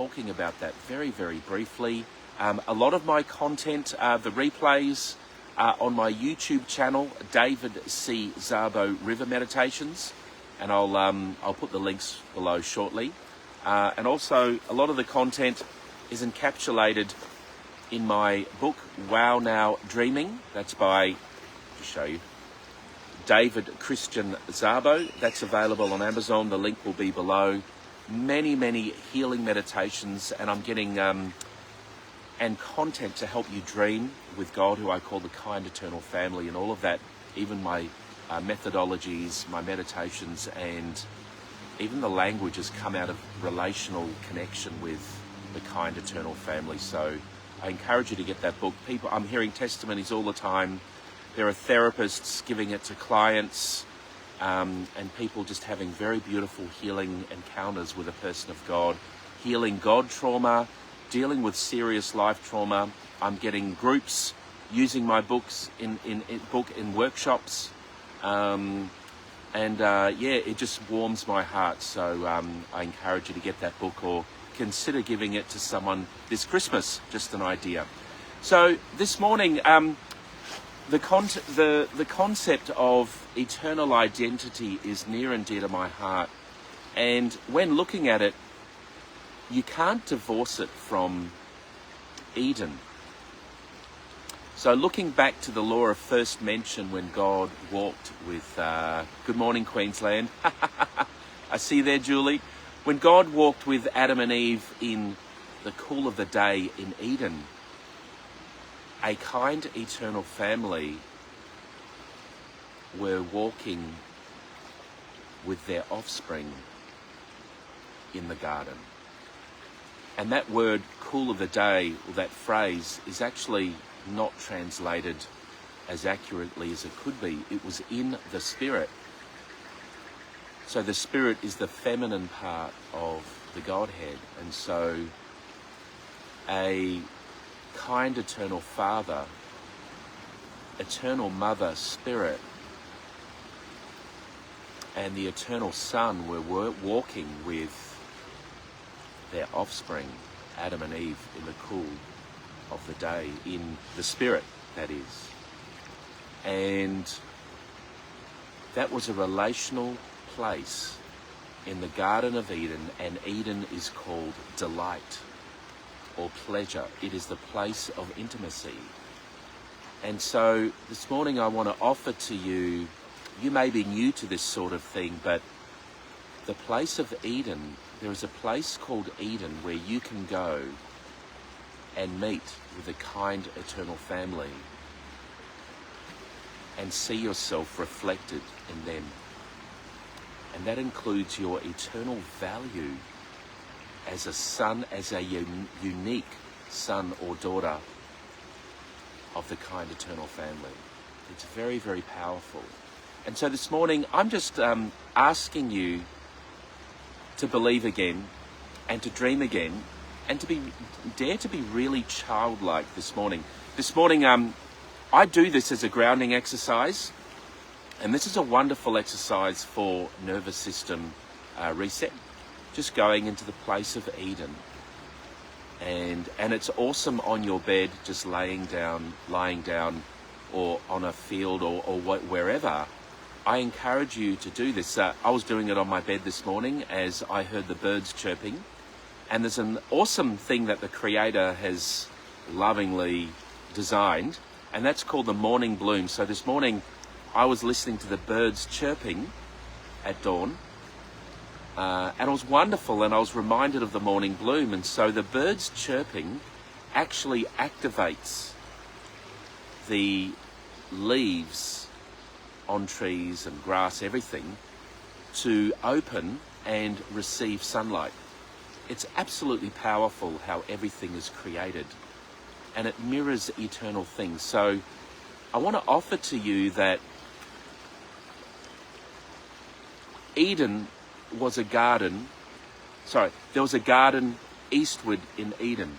talking about that very, very briefly. A lot of my content, the replays, are on my YouTube channel, David C. Szabo River Meditations, and I'll put the links below shortly. And also, a lot of the content is encapsulated in my book, Wow Now Dreaming. That's by, to show you, David Christian Szabo. That's available on Amazon. The link will be below. Many, many healing meditations, and I'm getting and content to help you dream with God, who I call the kind eternal family, and all of that, even my methodologies, my meditations, and even the language has come out of relational connection with the kind eternal family. So I encourage you to get that book. I'm hearing testimonies all the time. There are therapists giving it to clients, and people just having very beautiful healing encounters with a person of God, healing God trauma, dealing with serious life trauma. I'm getting groups using my books in workshops, it just warms my heart. So I encourage you to get that book, or consider giving it to someone this Christmas. Just an idea. So this morning, the concept of eternal identity is near and dear to my heart, and when looking at it, you can't divorce it from Eden. So looking back to the law of first mention, when God walked with, good morning Queensland, I see you there, Julie. When God walked with Adam and Eve in the cool of the day in Eden, a kind eternal family were walking with their offspring in the garden. And that word, cool of the day, or that phrase, is actually not translated as accurately as it could be. It was in the Spirit. So the Spirit is the feminine part of the Godhead. And so a kind eternal Father, eternal Mother Spirit, and the eternal Son were walking with their offspring, Adam and Eve, in the cool of the day, in the Spirit, that is. And that was a relational place in the Garden of Eden, and Eden is called delight or pleasure. It is the place of intimacy. And so this morning I want to offer to you, you may be new to this sort of thing, but the place of Eden, there is a place called Eden where you can go and meet with a kind eternal family and see yourself reflected in them. And that includes your eternal value as a son, as a unique son or daughter of the kind eternal family. It's very, very powerful. And so this morning, I'm just asking you to believe again, and to dream again, and to dare to be really childlike this morning. This morning, I do this as a grounding exercise, and this is a wonderful exercise for nervous system reset. Just going into the place of Eden, and it's awesome on your bed, just lying down, or on a field, or wherever. I encourage you to do this. I was doing it on my bed this morning as I heard the birds chirping. And there's an awesome thing that the Creator has lovingly designed, and that's called the morning bloom. So this morning I was listening to the birds chirping at dawn, and it was wonderful, and I was reminded of the morning bloom. And so the birds chirping actually activates the leaves on trees and grass, everything, to open and receive sunlight. It's absolutely powerful how everything is created, and it mirrors eternal things. So I want to offer to you that Eden was a garden, there was a garden eastward in Eden.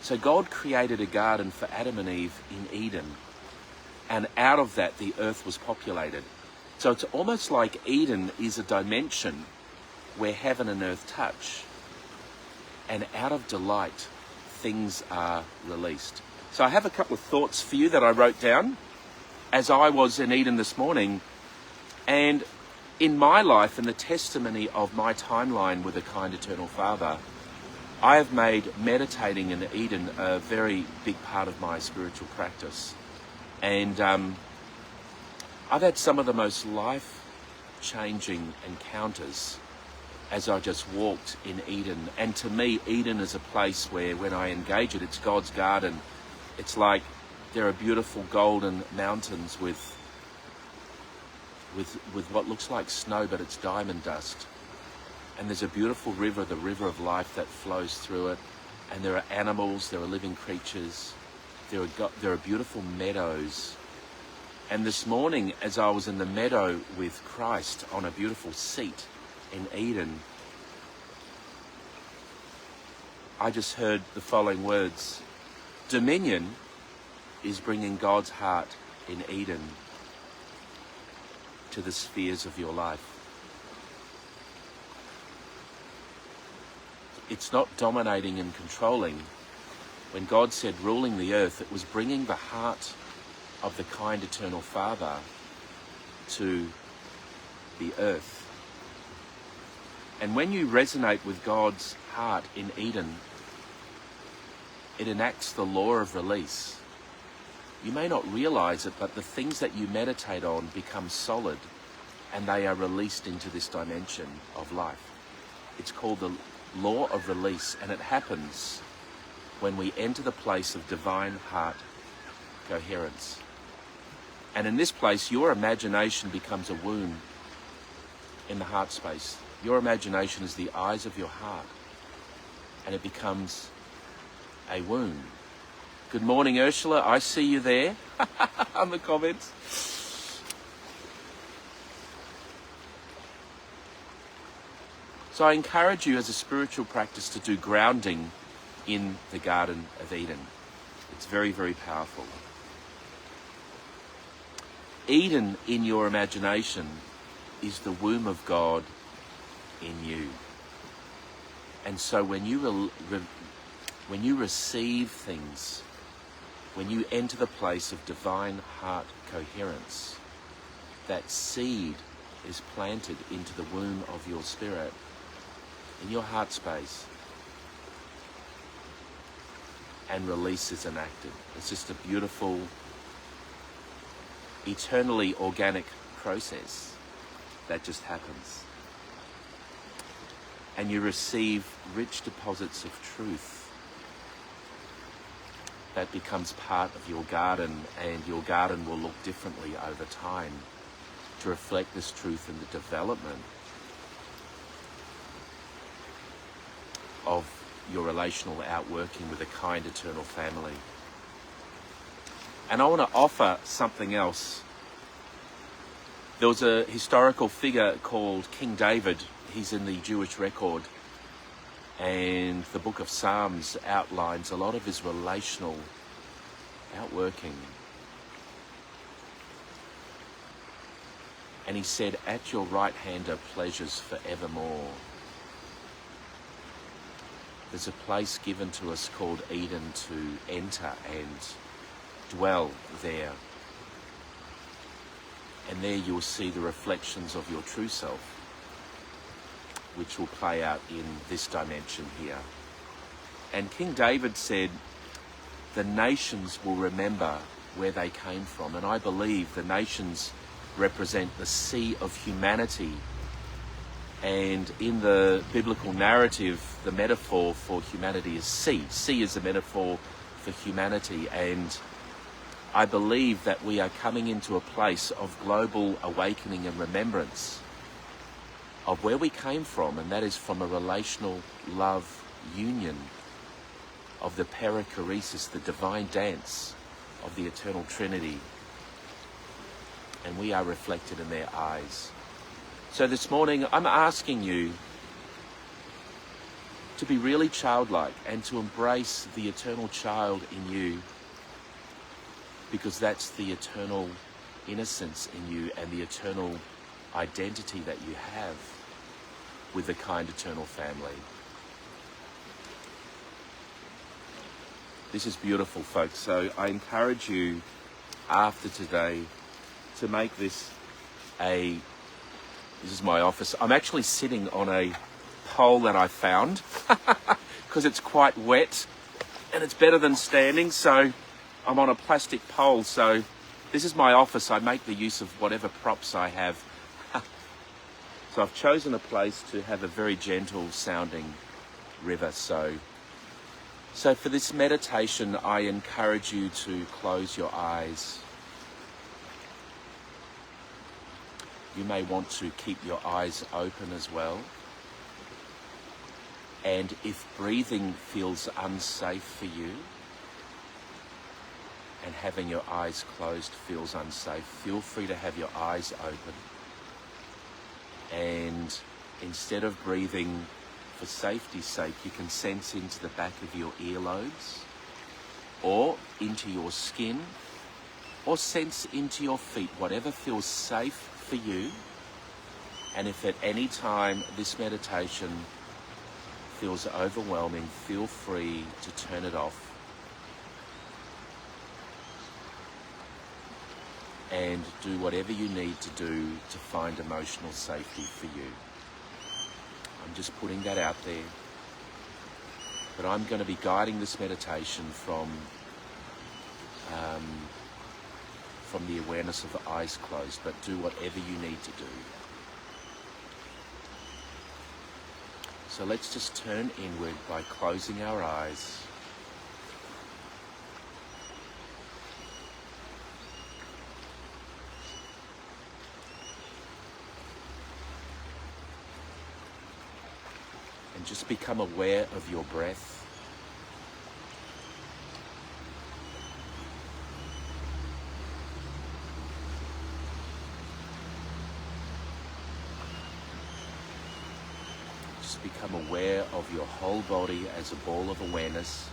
So God created a garden for Adam and Eve in Eden, and out of that the earth was populated. So it's almost like Eden is a dimension where heaven and earth touch. and out of delight, things are released. So I have a couple of thoughts for you that I wrote down as I was in Eden this morning. And in my life and the testimony of my timeline with a kind eternal Father, I have made meditating in Eden a very big part of my spiritual practice. And I've had some of the most life-changing encounters as I just walked in Eden. And to me, Eden is a place where when I engage it, it's God's garden. It's like there are beautiful golden mountains with what looks like snow, but it's diamond dust. And there's a beautiful river, the river of life, that flows through it. And there are animals, there are living creatures, there are beautiful meadows. And this morning, as I was in the meadow with Christ on a beautiful seat in Eden, I just heard the following words: dominion is bringing God's heart in Eden to the spheres of your life. It's not dominating and controlling. When God said ruling the earth, it was bringing the heart of the kind eternal Father to the earth. And when you resonate with God's heart in Eden, it enacts the law of release. You may not realize it, but the things that you meditate on become solid and they are released into this dimension of life. It's called the law of release, and it happens when we enter the place of divine heart coherence. And in this place, your imagination becomes a womb in the heart space. Your imagination is the eyes of your heart, and it becomes a womb. Good morning, Ursula. I see you there on the comments. So I encourage you as a spiritual practice to do grounding in the Garden of Eden. It's very, very powerful. Eden in your imagination is the womb of God in you. And so when you receive things, when you enter the place of divine heart coherence, that seed is planted into the womb of your spirit, in your heart space, and release is enacted. It's just a beautiful, eternally organic process that just happens. And you receive rich deposits of truth that becomes part of your garden, and your garden will look differently over time to reflect this truth in the development of your relational outworking with a kind eternal family. And I want to offer something else. There was a historical figure called King David. He's in the Jewish record, and the book of Psalms outlines a lot of his relational outworking. And he said, "At your right hand are pleasures forevermore." There's a place given to us called Eden to enter and dwell there. And there you'll see the reflections of your true self, which will play out in this dimension here. And King David said, the nations will remember where they came from. And I believe the nations represent the sea of humanity. And in the biblical narrative, the metaphor for humanity is sea. Sea is a metaphor for humanity. And I believe that we are coming into a place of global awakening and remembrance of where we came from, and that is from a relational love union of the perichoresis, the divine dance of the eternal Trinity. And we are reflected in their eyes. So this morning, I'm asking you to be really childlike and to embrace the eternal child in you, because that's the eternal innocence in you and the eternal identity that you have with the kind eternal family. This is beautiful, folks. So I encourage you after today to make this this is my office. I'm actually sitting on a pole that I found because it's quite wet and it's better than standing. So I'm on a plastic pole. So this is my office. I make the use of whatever props I have. So I've chosen a place to have a very gentle sounding river. So for this meditation, I encourage you to close your eyes. You may want to keep your eyes open as well. And if breathing feels unsafe for you, and having your eyes closed feels unsafe, feel free to have your eyes open. And instead of breathing for safety's sake, you can sense into the back of your earlobes, or into your skin, or sense into your feet, whatever feels safe for you. And if at any time this meditation feels overwhelming, feel free to turn it off and do whatever you need to do to find emotional safety for you. I'm just putting that out there. But I'm going to be guiding this meditation from the awareness of the eyes closed, but do whatever you need to do. So let's just turn inward by closing our eyes. And just become aware of your breath. Just become aware of your whole body as a ball of awareness.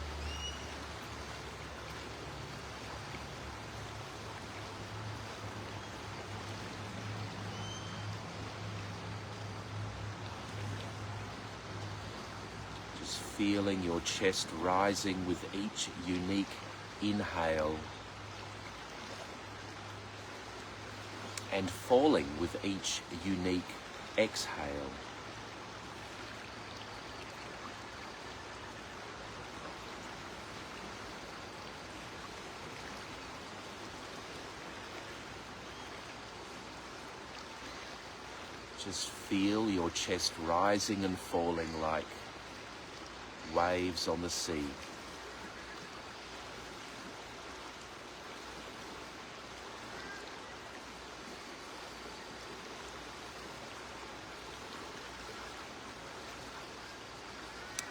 Feeling your chest rising with each unique inhale and falling with each unique exhale. Just feel your chest rising and falling like waves on the sea.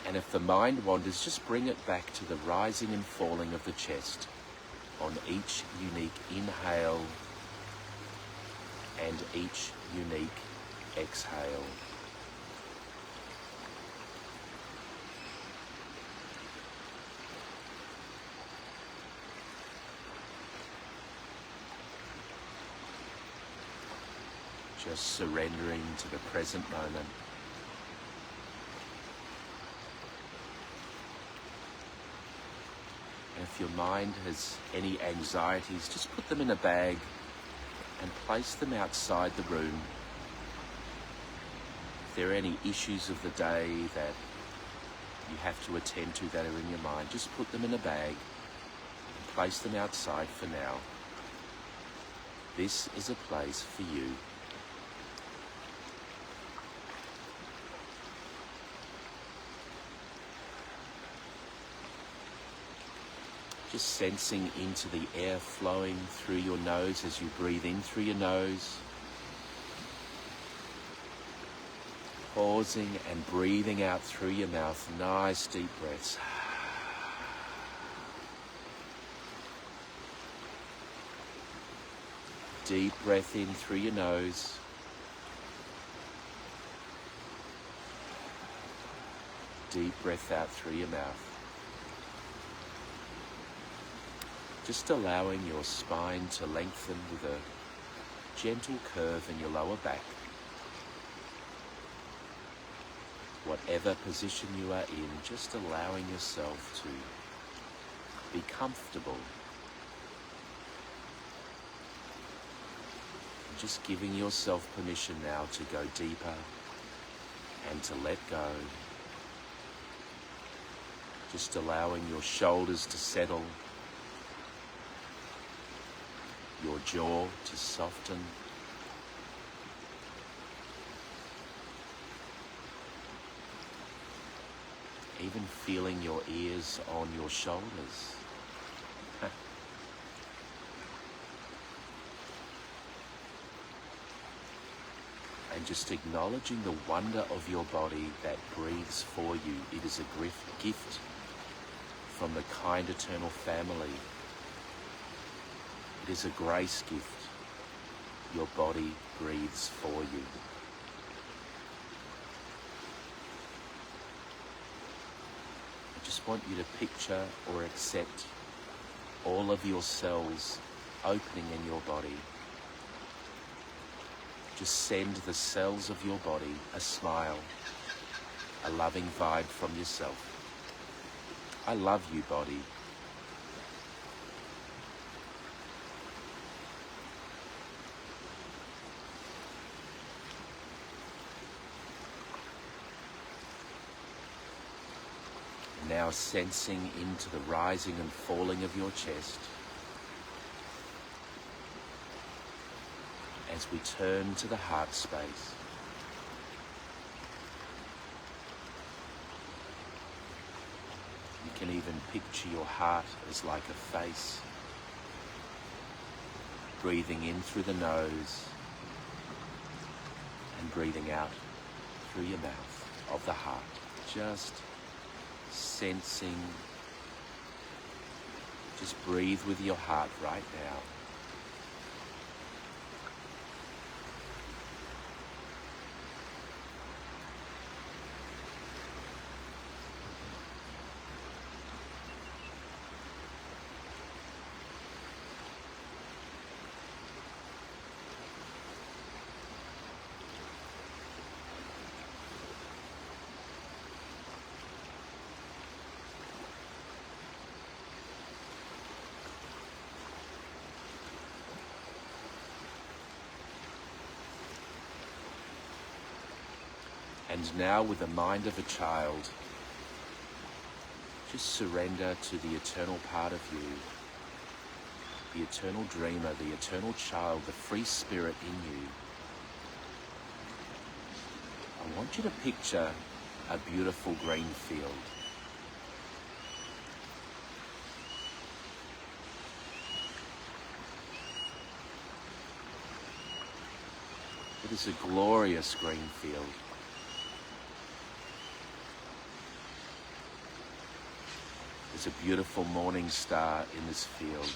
And if the mind wanders, just bring it back to the rising and falling of the chest on each unique inhale and each unique exhale. Just surrendering to the present moment. And if your mind has any anxieties, just put them in a bag and place them outside the room. If there are any issues of the day that you have to attend to that are in your mind, just put them in a bag and place them outside for now. This is a place for you. Just sensing into the air flowing through your nose as you breathe in through your nose. Pausing and breathing out through your mouth. Nice deep breaths. Deep breath in through your nose. Deep breath out through your mouth. Just allowing your spine to lengthen with a gentle curve in your lower back. Whatever position you are in, just allowing yourself to Be comfortable. Just giving yourself permission now to go deeper and to let go. Just allowing your shoulders to settle, your jaw to soften. Even feeling your ears on your shoulders. And just acknowledging the wonder of your body that breathes for you. It is a gift from the kind eternal family. It is a grace gift. Your body breathes for you. I just want you to picture or accept all of your cells opening in your body. Just send the cells of your body a smile, a loving vibe from yourself. I love you, body. Now sensing into the rising and falling of your chest. As we turn to the heart space. You can even picture your heart as like a face. Breathing in through the nose and breathing out through your mouth of the heart. Just sensing. Just breathe with your heart right now. And now, with the mind of a child, just surrender to the eternal part of you, the eternal dreamer, the eternal child, the free spirit in you. I want you to picture a beautiful green field. It is a glorious green field. There's a beautiful morning star in this field.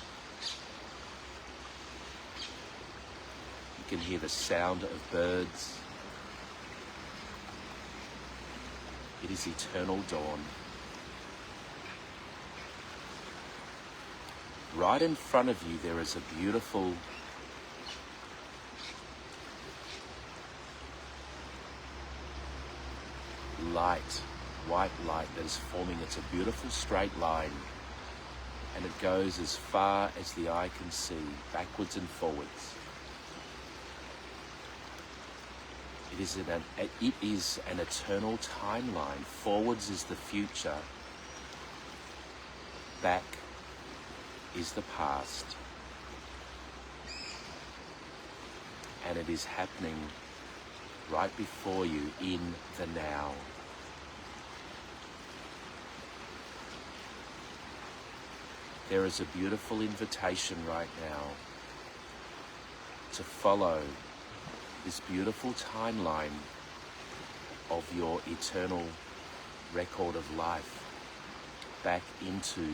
You can hear the sound of birds. It is eternal dawn. Right in front of you there is a beautiful light. White light that is forming. It's a beautiful straight line, and it goes as far as the eye can see, backwards and forwards. It is an eternal timeline. Forwards is the future, back is the past, and it is happening right before you in the now. There is a beautiful invitation right now to follow this beautiful timeline of your eternal record of life back into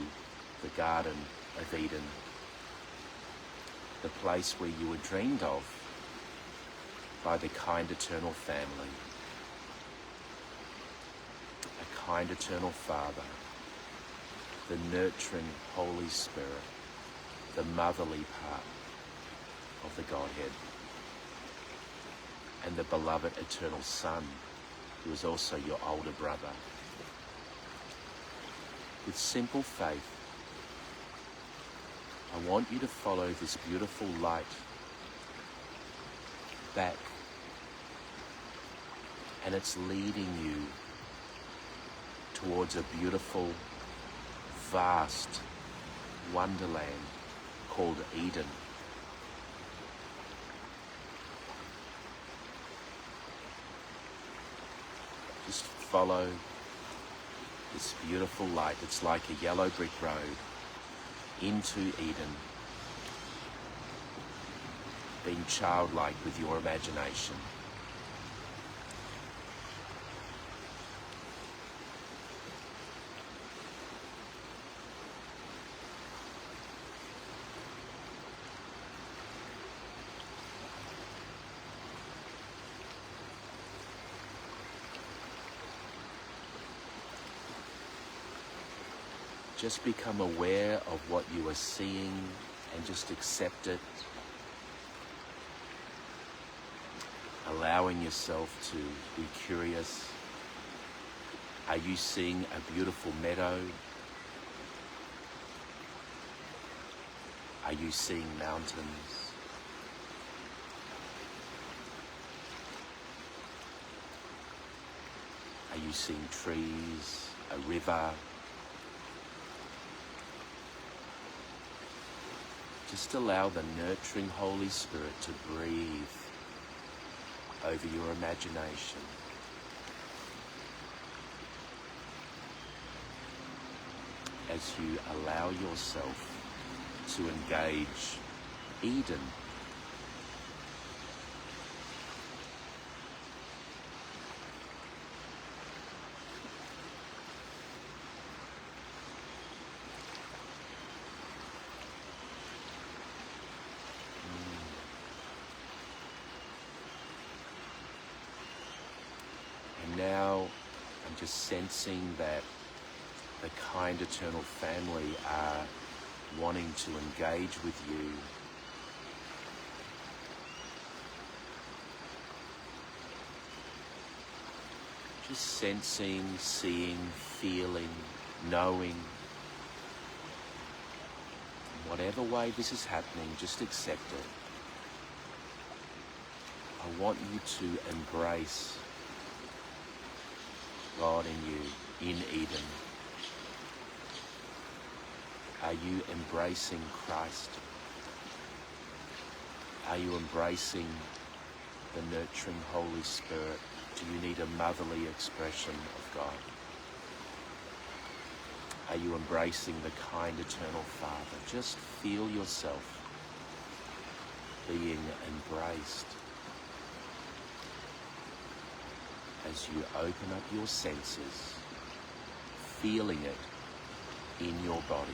the Garden of Eden, the place where you were dreamed of by the kind eternal family, a kind eternal Father, the nurturing Holy Spirit, the motherly part of the Godhead, and the beloved eternal Son, who is also your older brother. With simple faith, I want you to follow this beautiful light back, and it's leading you towards a beautiful, vast wonderland called Eden. Just follow this beautiful light. It's like a yellow brick road into Eden. Being childlike with your imagination. Just become aware of what you are seeing and just accept it. Allowing yourself to be curious. Are you seeing a beautiful meadow? Are you seeing mountains? Are you seeing trees, a river? Just allow the nurturing Holy Spirit to breathe over your imagination. As you allow yourself to engage Eden. And now I'm just sensing that the kind eternal family are wanting to engage with you. Just sensing, seeing, feeling, knowing. In whatever way this is happening, just accept it. I want you to embrace God in you, in Eden. Are you embracing Christ? Are you embracing the nurturing Holy Spirit? Do you need a motherly expression of God? Are you embracing the kind eternal Father? Just feel yourself being embraced as you open up your senses, feeling it in your body.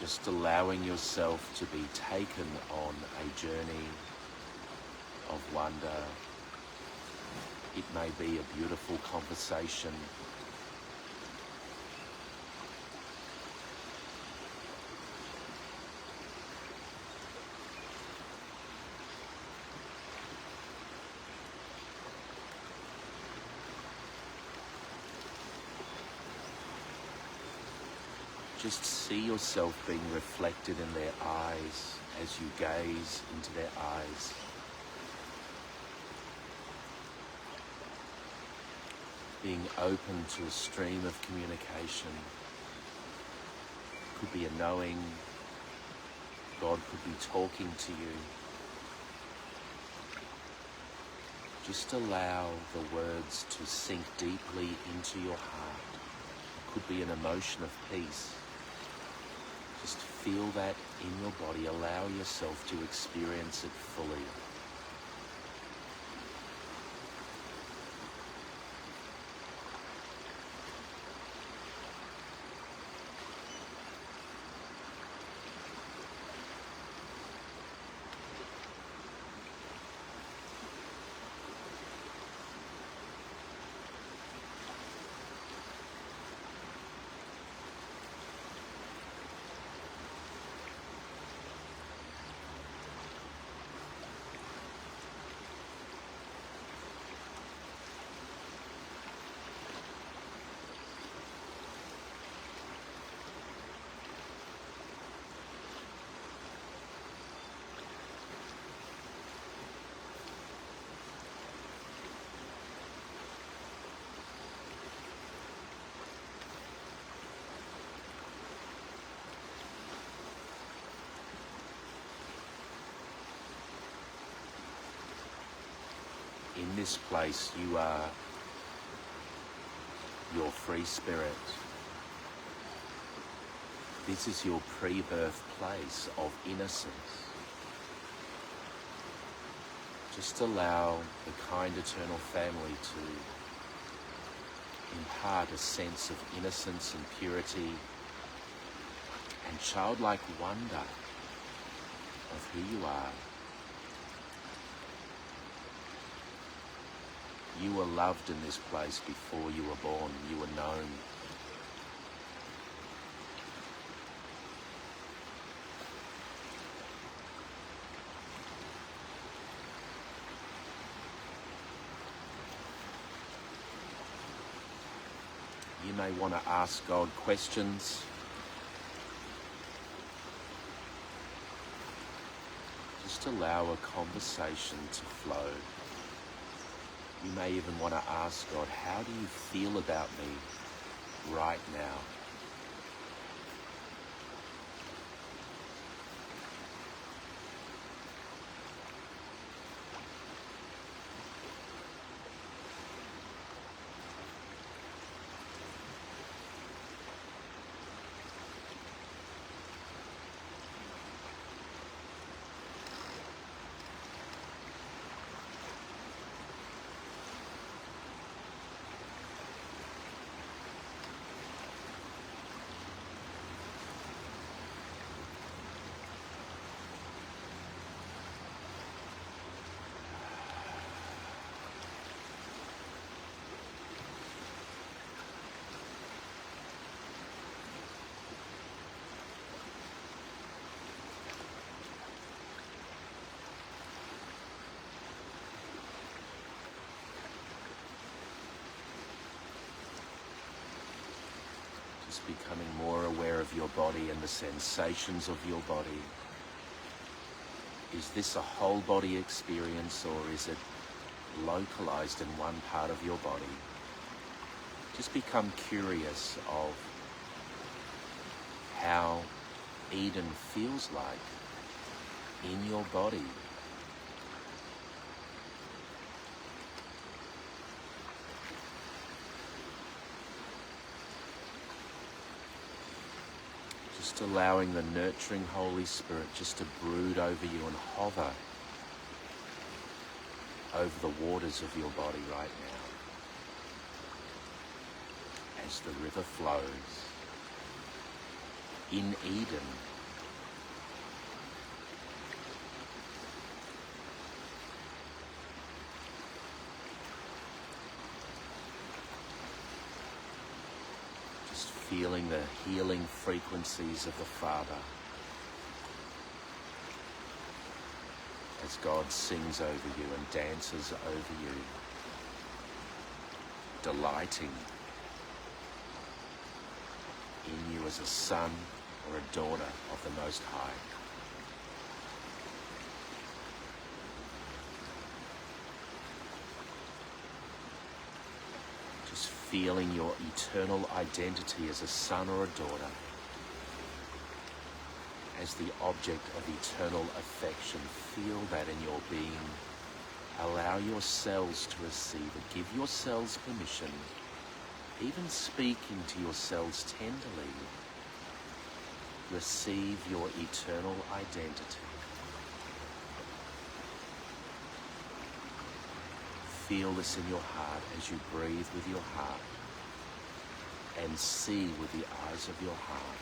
Just allowing yourself to be taken on a journey of wonder. It may be a beautiful conversation. Just see yourself being reflected in their eyes as you gaze into their eyes. Being open to a stream of communication. Could be a knowing. God could be talking to you. Just allow the words to sink deeply into your heart. It could be an emotion of peace. Just feel that in your body. Allow yourself to experience it fully. In this place, you are your free spirit. This is your pre-birth place of innocence. Just allow the kind eternal family to impart a sense of innocence and purity and childlike wonder of who you are. You were loved in this place before you were born. You were known. You may want to ask God questions. Just allow a conversation to flow. You may even want to ask God, how do you feel about me right now? Becoming more aware of your body and the sensations of your body. Is this a whole body experience, or is it localized in one part of your body? Just become curious of how Eden feels like in your body. Just allowing the nurturing Holy Spirit just to brood over you and hover over the waters of your body right now as the river flows. In Eden, feeling the healing frequencies of the Father as God sings over you and dances over you, delighting in you as a son or a daughter of the Most High. Just feeling your eternal identity as a son or a daughter, as the object of eternal affection. Feel that in your being. Allow your cells to receive it. Give your cells permission. Even speak into your cells tenderly. Receive your eternal identity. Feel this in your heart as you breathe with your heart and see with the eyes of your heart.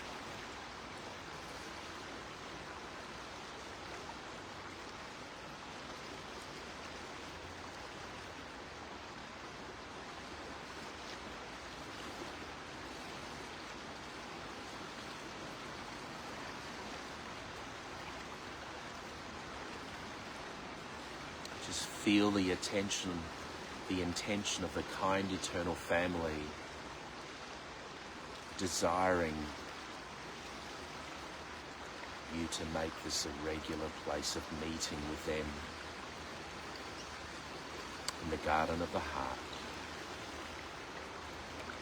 Just feel the intention of the kind eternal family desiring you to make this a regular place of meeting with them in the garden of the heart,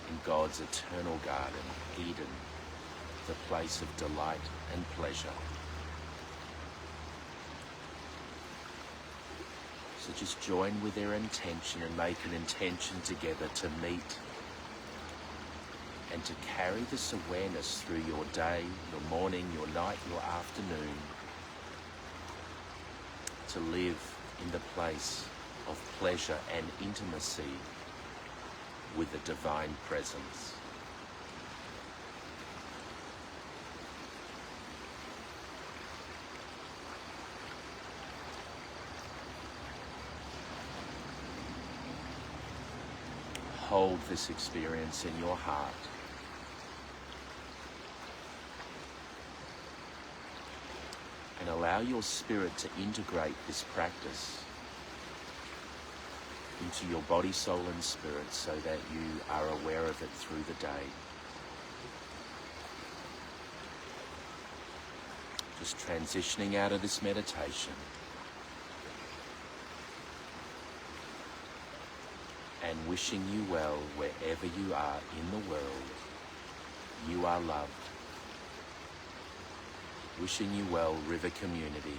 in God's eternal garden, Eden, the place of delight and pleasure. So just join with their intention and make an intention together to meet and to carry this awareness through your day, your morning, your night, your afternoon, to live in the place of pleasure and intimacy with the divine presence. Hold this experience in your heart. And allow your spirit to integrate this practice into your body, soul and spirit so that you are aware of it through the day. Just transitioning out of this meditation and wishing you well wherever you are in the world. You are loved. Wishing you well, River Community.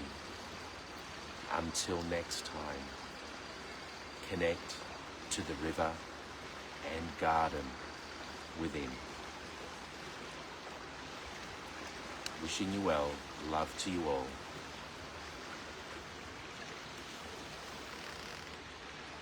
Until next time, connect to the river and garden within. Wishing you well, love to you all.